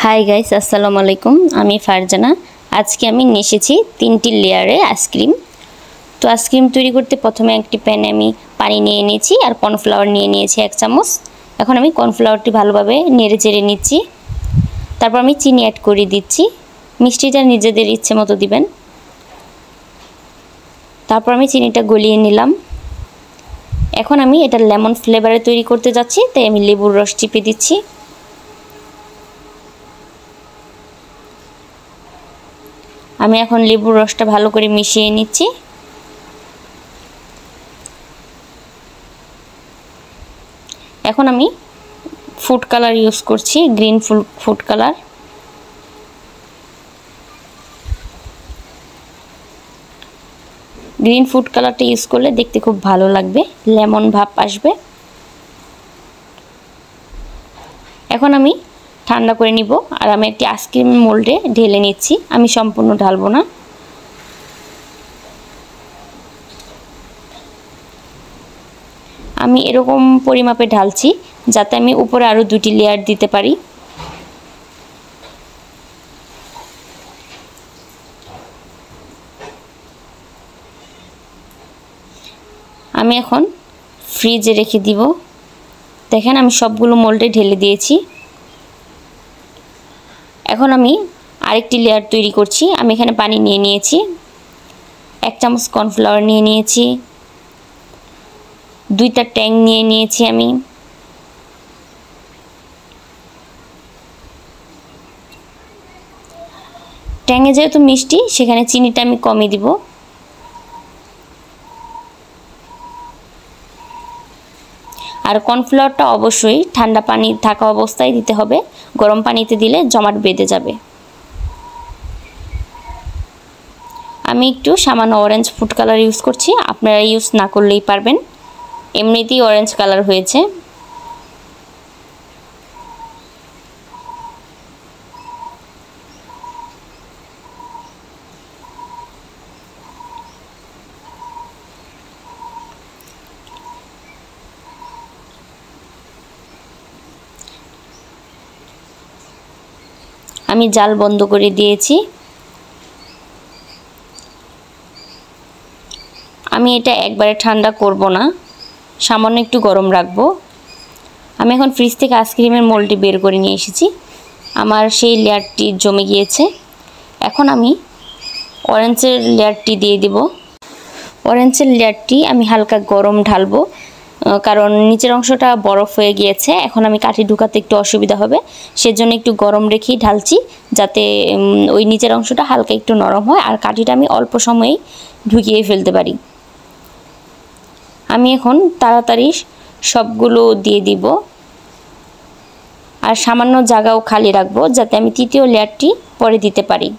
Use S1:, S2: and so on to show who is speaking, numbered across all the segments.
S1: Hi guys, আসসালামু আলাইকুম। আমি ফারজানা। আজকে আমি নিয়ে এসেছি 3টি লেয়ারে আইসক্রিম। তো আইসক্রিম তৈরি করতে প্রথমে একটি প্যানে আমি পানি নিয়ে নিয়েছি আর কর্নফ্লাওয়ার নিয়ে নিয়েছি 1 চামচ। এখন আমি কর্নফ্লাওয়ারটি ভালোভাবে নেড়ে চেড়ে নিচ্ছি। তারপর আমি চিনি অ্যাড করে দিচ্ছি। মিষ্টিটা নিজেদের ইচ্ছে মতো দিবেন। তারপর আমি চিনিটা গলিয়ে নিলাম। এখন আমি এটা লেমন ফ্লেভারে তৈরি করতে যাচ্ছি, তাই আমি লেবুর রস চিপে দিচ্ছি। আমি এখন লেবুর রসটা ভালো করে মিশিয়ে নিচ্ছি। এখন আমি ফুড কালার ইউজ করছি, green food colour. Green food কালারটা ইউজ করলে দেখতে খুব ভালো লাগবে, লেমন ভাব আসবে। এখন আমি ঠান্ডা করে নিব আর আমি একটি আইসক্রিম মোল্ডে ঢেলে নিচ্ছি। আমি সম্পূর্ণ ঢালবো না। আমি এরকম পরিমাপে ঢালছি যাতে আমি উপরে আরো 2টি লেয়ার দিতে পারি। আমি এখন ফ্রিজে রেখে দিব। দেখেন আমি সবগুলো মোল্ডে ঢেলে দিয়েছি। এখন আমি আরেকটি লেয়ার তৈরি করছি। আমি এখানে পানি নিয়ে নিয়েছি, 1 চামচ কর্নফ্লাওয়ার নিয়ে নিয়েছি, 2টা ট্যাং নিয়ে নিয়েছি। আমি ট্যাঙে যেহেতু মিষ্টি, সেখানে চিনিটা আমি কমিয়ে দিব। আর কর্নফ্লাওয়ারটা অবশ্যই ঠান্ডা পানি থাকা অবস্থায় দিতে হবে, গরম পানিতে দিলে জমাট বেঁধে যাবে। আমি একটু সামান্য অরেঞ্জ ফুড কালার ইউজ করছি, আপনারা ইউজ না করলেই পারবেন, এমনিতেই অরেঞ্জ কালার হয়েছে। আমি জাল বন্ধ করে দিয়েছি। আমি এটা একবারে ঠান্ডা করব না, সামান্য একটু গরম রাখবো। আমি এখন ফ্রিজ থেকে আইসক্রিমের মোল্ডটি বের করে নিয়ে এসেছি। আমার সেই লেয়ারটি জমে গিয়েছে। এখন আমি অরেঞ্জের লেয়ারটি দিয়ে দিব। অরেঞ্জের লেয়ারটি আমি হালকা গরম ঢালবো, কারণ নিচের অংশটা বরফ হয়ে গিয়েছে। এখন আমি কাঠি ঢুকাতে একটু অসুবিধা হবে, সেজন্য একটু গরম রেখেই ঢালছি, যাতে ওই নিচের অংশটা হালকা একটু নরম হয় আর কাঠিটা আমি অল্প সময়েই ঢুকিয়ে ফেলতে পারি। আমি এখন তাড়াতাড়ি সবগুলো দিয়ে দিব আর সামান্য জায়গাও খালি রাখবো, যাতে আমি তৃতীয় লেয়ারটি পরে দিতে পারি।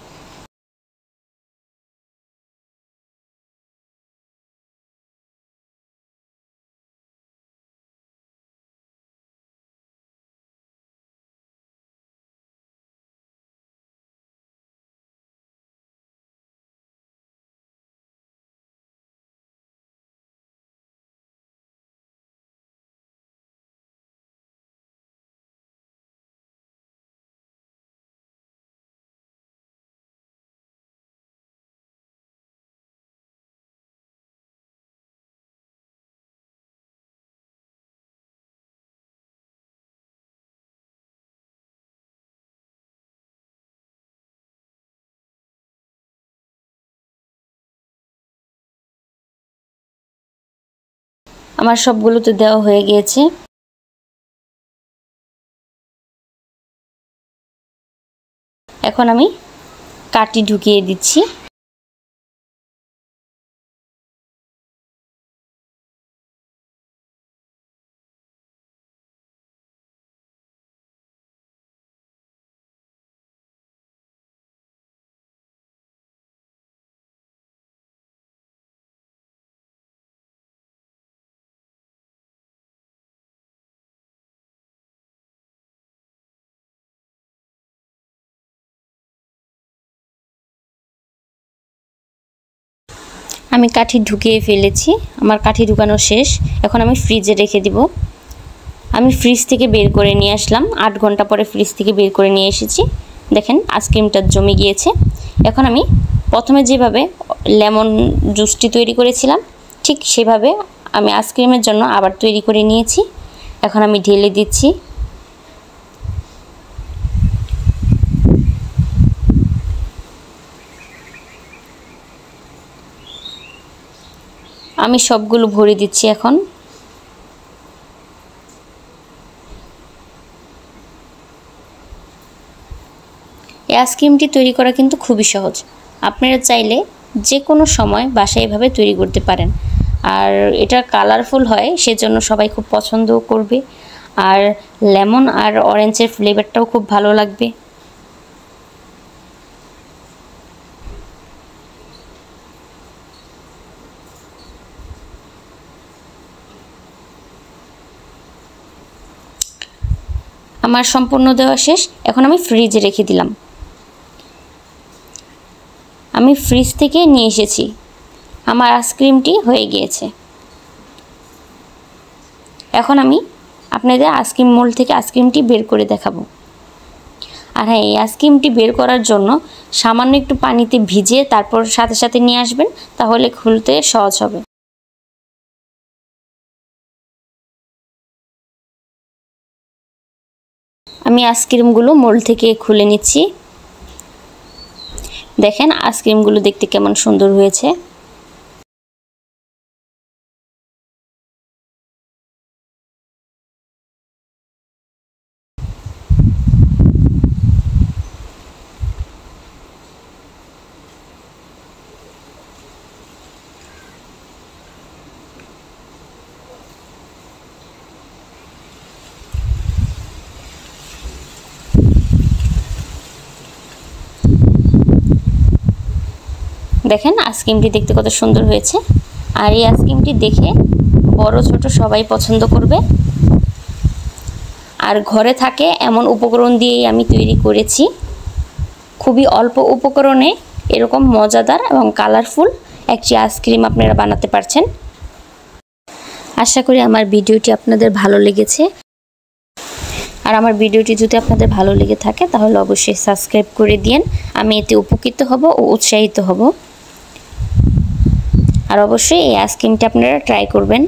S1: আমার সবগুলো তো দেওয়া হয়ে গিয়েছে। এখন আমি কাঠি ঢুকিয়ে দিচ্ছি। আমি কাঠি ঢুকিয়ে ফেলেছি, আমার কাঠি ঢুকানো শেষ। এখন আমি ফ্রিজে রেখে দিব। আমি ফ্রিজ থেকে বের করে নিয়ে আসলাম, 8 ঘন্টা পরে ফ্রিজ থেকে বের করে নিয়ে এসেছি। দেখেন আইসক্রিমটা জমে গিয়েছে। এখন আমি প্রথমে যেভাবে লেমন জুসটি তৈরি করেছিলাম ঠিক সেভাবে আমি আইসক্রিমের জন্য আবার তৈরি করে নিয়েছি। এখন আমি ঢেলে দিচ্ছি। আমি সবগুলো ভরে দিচ্ছি এখন। এই আইসক্রিমটি তৈরি করা কিন্তু খুবই সহজ। আপনারা চাইলে যে কোনো সময় বাসায় এভাবে তৈরি করতে পারেন। আর এটা কালারফুল হয়, সেজন্য সবাই খুব পছন্দও করবে। আর লেমন আর অরেঞ্জের ফ্লেভারটাও খুব ভালো লাগবে। আমার সম্পূর্ণ দেওয়া শেষ। এখন আমি ফ্রিজে রেখে দিলাম। আমি ফ্রিজ থেকে নিয়ে এসেছি, আমার আইসক্রিমটি হয়ে গিয়েছে। এখন আমি আপনাদের আইসক্রিম মোল্ড থেকে আইসক্রিমটি বের করে দেখাবো। আর হ্যাঁ, এই আইসক্রিমটি বের করার জন্য সামান্য একটু পানিতে ভিজিয়ে তারপর সাথে সাথে নিয়ে আসবেন, তাহলে খুলতে সহজ হবে। আমি আইসক্রিমগুলো মোল্ড থেকে খুলে নিচ্ছি। দেখেন আইসক্রিমগুলো দেখতে কেমন সুন্দর হয়েছে। দেখেন আইসক্রিমটি দেখতে কত সুন্দর হয়েছে। আর এই আইসক্রিমটি দেখে বড় ছোট সবাই পছন্দ করবে। আর ঘরে থাকে এমন উপকরণ দিয়েই আমি তৈরি করেছি। খুবই অল্প উপকরণে এরকম মজাদার এবং কালারফুল একটি আইসক্রিম আপনারা বানাতে পারছেন। আশা করি আমার ভিডিওটি আপনাদের ভালো লেগেছে। আর আমার ভিডিওটি যদি আপনাদের ভালো লেগে থাকে তাহলে অবশ্যই সাবস্ক্রাইব করে দিন। আমি এতে উপকৃত হব ও উৎসাহিত হব। আর অবশ্যই এই আইসক্রিমটি আপনারা ট্রাই করবেন।